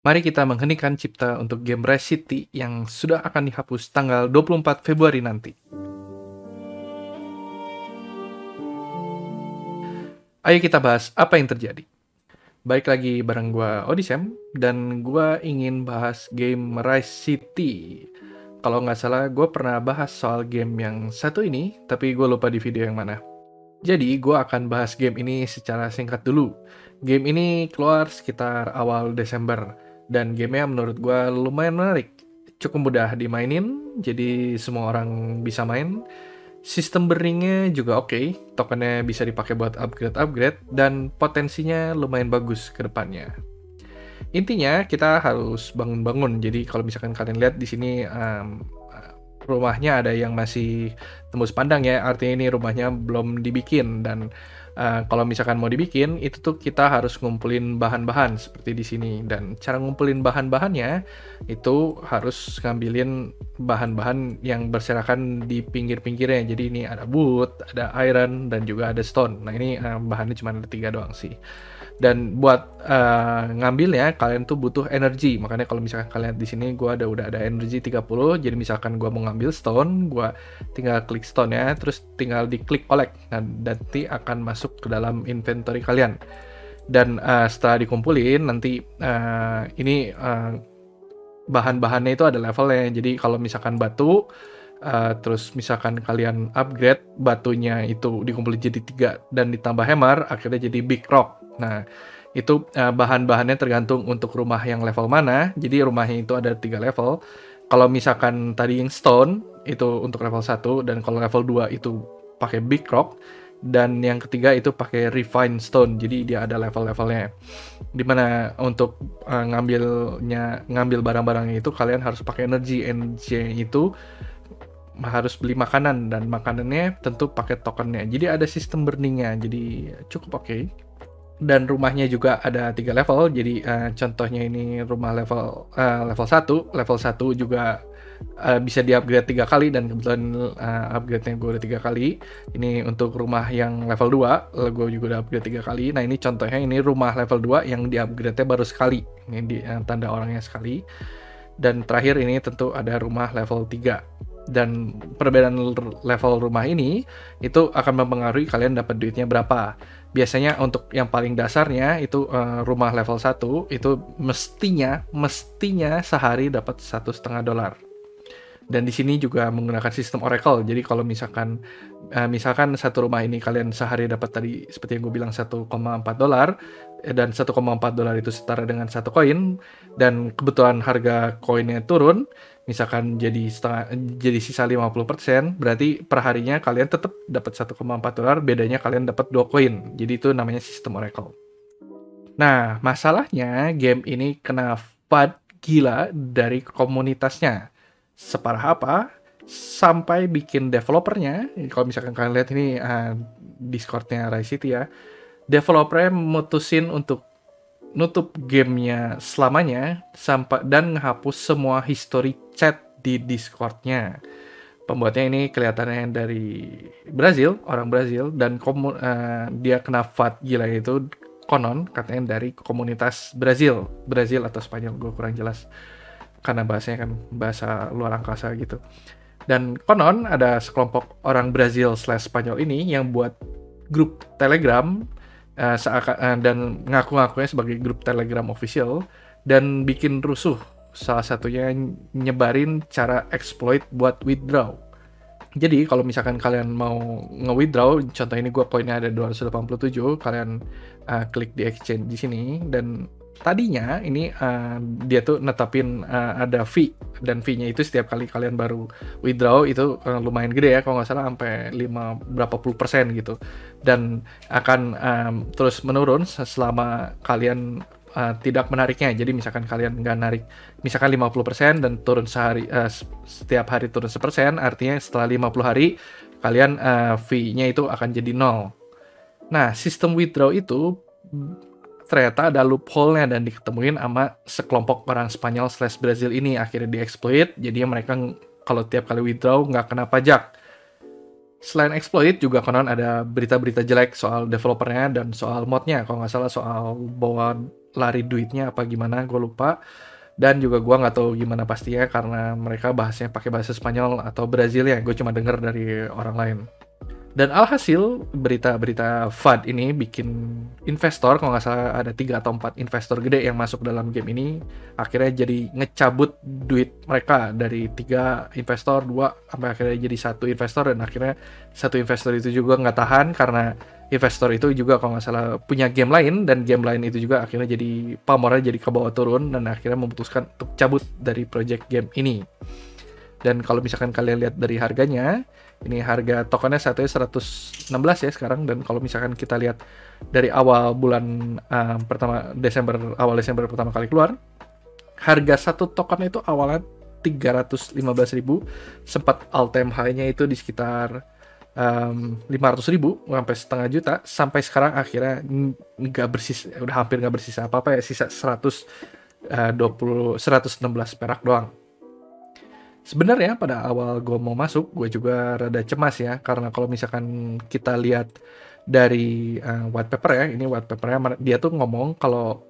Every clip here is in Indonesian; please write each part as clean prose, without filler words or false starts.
Mari kita mengheningkan cipta untuk game Rice City yang sudah akan dihapus tanggal 24 Februari nanti. Ayo kita bahas apa yang terjadi. Baik lagi bareng gua Odysem, dan gua ingin bahas game Rice City. Kalau nggak salah, gue pernah bahas soal game yang satu ini, tapi gue lupa di video yang mana. Jadi, gue akan bahas game ini secara singkat dulu. Game ini keluar sekitar awal Desember, dan gamenya menurut gue lumayan menarik. Cukup mudah dimainin, jadi semua orang bisa main. Sistem burningnya juga oke, tokennya bisa dipakai buat upgrade-upgrade, dan potensinya lumayan bagus ke depannya. Intinya kita harus bangun-bangun. Jadi kalau misalkan kalian lihat di sini rumahnya ada yang masih tembus pandang ya, artinya ini rumahnya belum dibikin. Dan kalau misalkan mau dibikin, itu tuh kita harus ngumpulin bahan-bahan seperti di sini. Dan cara ngumpulin bahan-bahannya itu harus ngambilin bahan-bahan yang berserakan di pinggir-pinggirnya. Jadi ini ada wood, ada iron, dan juga ada stone. Nah ini bahannya cuma ada 3 doang sih. Dan buat ngambilnya kalian tuh butuh energi. Makanya kalau misalkan kalian di sini gua udah ada energi 30. Jadi misalkan gua mau ngambil stone, gua tinggal klik stone ya, terus tinggal diklik collect. Nah, nanti akan masuk ke dalam inventory kalian. Dan setelah dikumpulin nanti ini bahan-bahannya itu ada levelnya. Jadi kalau misalkan batu, terus misalkan kalian upgrade batunya itu dikumpulin jadi 3 dan ditambah hammer, akhirnya jadi big rock. Nah, itu bahan-bahannya tergantung untuk rumah yang level mana. Jadi rumahnya itu ada 3 level. Kalau misalkan tadi yang stone itu untuk level 1, dan kalau level 2 itu pakai big rock, dan yang ketiga itu pakai refined stone. Jadi dia ada level-levelnya. Dimana untuk ngambil barang-barangnya itu kalian harus pakai energi. Energi itu harus beli makanan, dan makanannya tentu pakai tokennya. Jadi ada sistem burningnya, jadi cukup oke. Dan rumahnya juga ada 3 level. Jadi contohnya ini rumah level 1. Level 1 juga bisa di-upgrade 3 kali, dan kebetulan upgrade-nya gue udah 3 kali. Ini untuk rumah yang level 2, gue juga udah upgrade 3 kali. Nah ini contohnya, ini rumah level 2 yang di-upgrade-nya baru sekali. Ini di tanda orangnya sekali. Dan terakhir ini tentu ada rumah level 3. Dan perbedaan level rumah ini itu akan mempengaruhi kalian dapat duitnya berapa. Biasanya untuk yang paling dasarnya itu rumah level 1 itu mestinya sehari dapat $1,5. Dan di sini juga menggunakan sistem Oracle. Jadi kalau misalkan satu rumah ini kalian sehari dapat tadi seperti yang gue bilang $1,4, dan $1,4 itu setara dengan 1 koin, dan kebetulan harga koinnya turun, misalkan jadi sisa 50%, berarti per harinya kalian tetap dapat $1,4, bedanya kalian dapat 2 koin. Jadi itu namanya sistem Oracle. Nah, masalahnya game ini kena FUD gila dari komunitasnya. Separah apa? Sampai bikin developernya, kalau misalkan kalian lihat ini Discord-nya Rice City ya, developernya mutusin untuk nutup gamenya selamanya dan menghapus semua history chat di Discord-nya. Pembuatnya ini kelihatannya dari Brazil, orang Brazil, dan dia kena FUD gila itu konon katanya dari komunitas Brazil atau Spanyol, gue kurang jelas karena bahasanya kan bahasa luar angkasa gitu. Dan konon ada sekelompok orang Brazil / Spanyol ini yang buat grup Telegram dan ngaku-ngakunya sebagai grup Telegram official, dan bikin rusuh. Salah satunya nyebarin cara exploit buat withdraw. Jadi kalau misalkan kalian mau nge-withdraw, contoh ini gue koinnya ada 287, kalian klik di exchange di sini, dan tadinya ini dia tuh netapin ada fee, dan fee-nya itu setiap kali kalian baru withdraw itu lumayan gede ya, kalau nggak salah sampai 5 berapa puluh persen gitu, dan akan terus menurun selama kalian tidak menariknya. Jadi misalkan kalian nggak narik misalkan 50% dan turun setiap hari turun 1%, artinya setelah 50 hari kalian fee-nya itu akan jadi 0. Nah, sistem withdraw itu ternyata ada loophole-nya, dan diketemuin sama sekelompok orang Spanyol / Brazil ini, akhirnya dieksploit. Jadi mereka kalau tiap kali withdraw nggak kena pajak. Selain exploit juga konon ada berita-berita jelek soal developernya dan soal modnya. Kalau nggak salah soal bawa lari duitnya apa gimana, gue lupa. Dan juga gue nggak tahu gimana pastinya karena mereka bahasnya pakai bahasa Spanyol atau Brazil ya, gue cuma dengar dari orang lain. Dan alhasil berita-berita FUD ini bikin investor, kalau nggak salah ada 3 atau 4 investor gede yang masuk dalam game ini, akhirnya jadi ngecabut duit mereka dari 3 investor, 2 sampai akhirnya jadi 1 investor, dan akhirnya 1 investor itu juga nggak tahan karena investor itu juga kalau nggak salah punya game lain, dan game lain itu juga akhirnya jadi pamornya jadi ke bawah turun, dan akhirnya memutuskan untuk cabut dari project game ini. Dan kalau misalkan kalian lihat dari harganya, ini harga tokennya satunya 116 ya sekarang. Dan kalau misalkan kita lihat dari awal bulan pertama awal Desember pertama kali keluar, harga satu token itu awalnya 315.000, sempat all time high-nya itu di sekitar 500.000 sampai setengah juta, sampai sekarang akhirnya nggak bersisa, udah hampir nggak bersisa apa-apa ya, sisa 116 perak doang. Sebenarnya pada awal gue mau masuk, gue juga rada cemas ya, karena kalau misalkan kita lihat dari white paper ya, ini white papernya dia tuh ngomong kalau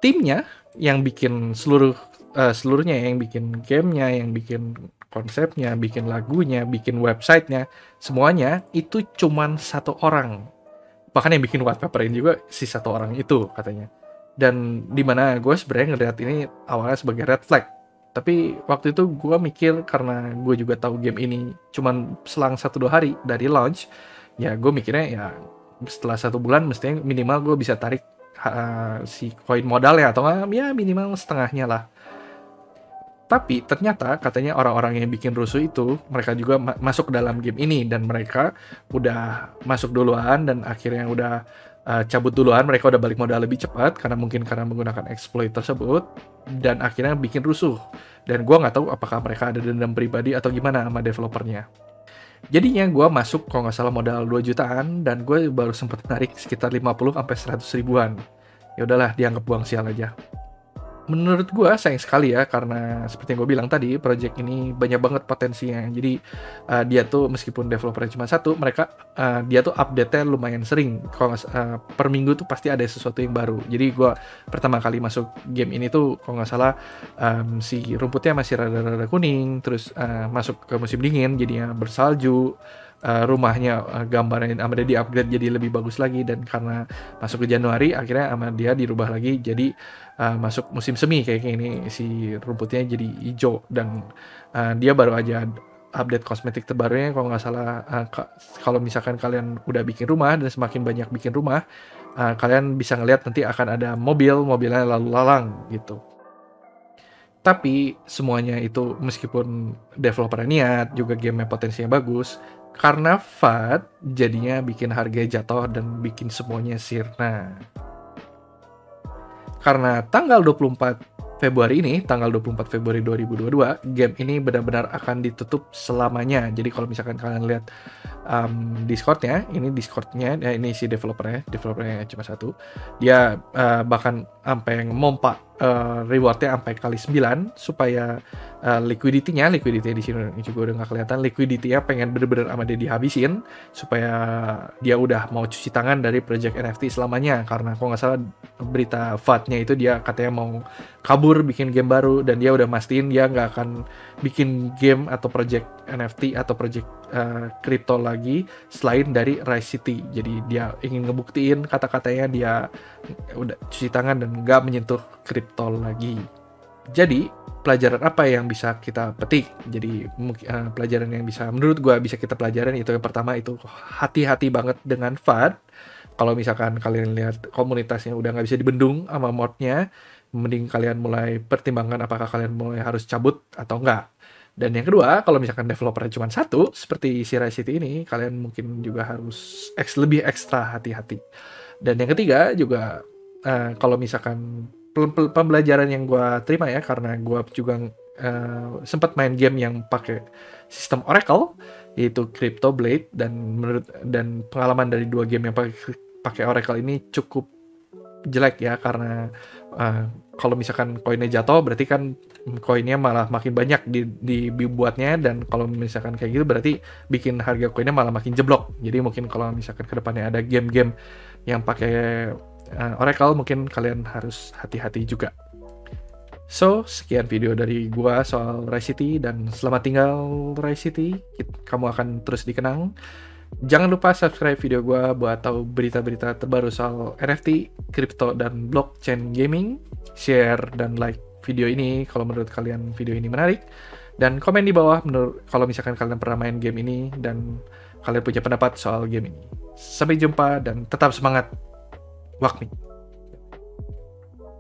timnya yang bikin seluruhnya, yang bikin gamenya, yang bikin konsepnya, bikin lagunya, bikin websitenya, semuanya itu cuman 1 orang. Bahkan yang bikin white paper ini juga si 1 orang itu katanya. Dan dimana gue sebenarnya ngeliat ini awalnya sebagai red flag. Tapi waktu itu gue mikir karena gue juga tahu game ini cuman selang 1-2 hari dari launch, ya gue mikirnya ya setelah 1 bulan mestinya minimal gue bisa tarik si koin modal ya, atau ya minimal setengahnya lah. Tapi ternyata katanya orang-orang yang bikin rusuh itu mereka juga masuk dalam game ini, dan mereka udah masuk duluan, dan akhirnya udah cabut duluan, mereka udah balik modal lebih cepat karena menggunakan exploit tersebut, dan akhirnya bikin rusuh. Dan gue nggak tahu apakah mereka ada dendam pribadi atau gimana sama developernya. Jadinya gue masuk kalau nggak salah modal 2 jutaan, dan gue baru sempat narik sekitar 50 sampai 100 ribuan. Ya udahlah, dianggap buang sial aja. Menurut gue sayang sekali ya, karena seperti yang gue bilang tadi, project ini banyak banget potensinya. Jadi dia tuh meskipun developernya cuma 1, dia tuh update-nya lumayan sering. Kalau per minggu tuh pasti ada sesuatu yang baru. Jadi gue pertama kali masuk game ini tuh kalau nggak salah si rumputnya masih rada-rada kuning, terus masuk ke musim dingin jadinya bersalju. Rumahnya gambarnya sama dia di-upgrade jadi lebih bagus lagi, dan karena masuk ke Januari akhirnya sama dia dirubah lagi jadi masuk musim semi kayak ini, si rumputnya jadi hijau, dan dia baru aja update kosmetik terbarunya kalau nggak salah. Kalau misalkan kalian udah bikin rumah dan semakin banyak bikin rumah, kalian bisa ngelihat nanti akan ada mobilnya lalu lalang gitu. Tapi semuanya itu meskipun developernya niat, juga gamenya potensinya bagus, karena FUD jadinya bikin harganya jatuh dan bikin semuanya sirna. Karena tanggal 24 Februari 2022, game ini benar-benar akan ditutup selamanya. Jadi kalau misalkan kalian lihat Discord-nya, ini ini si developernya cuma 1. Dia bahkan sampai ngompak rewardnya sampai kali 9 supaya liquidity-nya di sini juga udah nggak kelihatan. Liquidity-nya pengen bener-bener sama dia dihabisin supaya dia udah mau cuci tangan dari project NFT selamanya. Karena kalau nggak salah berita FUD-nya itu dia katanya mau kabur bikin game baru, dan dia udah mastiin dia nggak akan bikin game atau project NFT atau project crypto lagi selain dari Rise City. Jadi dia ingin ngebuktiin kata-katanya dia udah cuci tangan dan nggak menyentuh kripto lagi. Jadi pelajaran apa yang bisa kita petik? Jadi pelajaran yang bisa menurut gue bisa kita pelajaran itu, yang pertama itu hati-hati banget dengan FUD. Kalau misalkan kalian lihat komunitasnya udah nggak bisa dibendung sama modnya, mending kalian mulai pertimbangkan apakah kalian mulai harus cabut atau enggak. Dan yang kedua, kalau misalkan developernya cuma 1 seperti si Rise City ini, kalian mungkin juga harus lebih ekstra hati-hati. Dan yang ketiga juga kalau misalkan pembelajaran yang gue terima ya, karena gue juga sempat main game yang pakai sistem Oracle, yaitu Crypto Blade, dan pengalaman dari 2 game yang pakai Oracle ini cukup jelek ya, karena kalau misalkan koinnya jatuh berarti kan koinnya malah makin banyak dibuatnya, dan kalau misalkan kayak gitu berarti bikin harga koinnya malah makin jeblok. Jadi mungkin kalau misalkan kedepannya ada game-game yang pakai Oracle mungkin kalian harus hati-hati juga. So, sekian video dari gua soal Rai City, dan selamat tinggal Rai City. Kamu akan terus dikenang. Jangan lupa subscribe video gua buat tahu berita-berita terbaru soal NFT, crypto, dan blockchain gaming. Share dan like video ini kalau menurut kalian video ini menarik. Dan komen di bawah kalau misalkan kalian pernah main game ini dan kalian punya pendapat soal game ini. Sampai jumpa dan tetap semangat. Wakmi.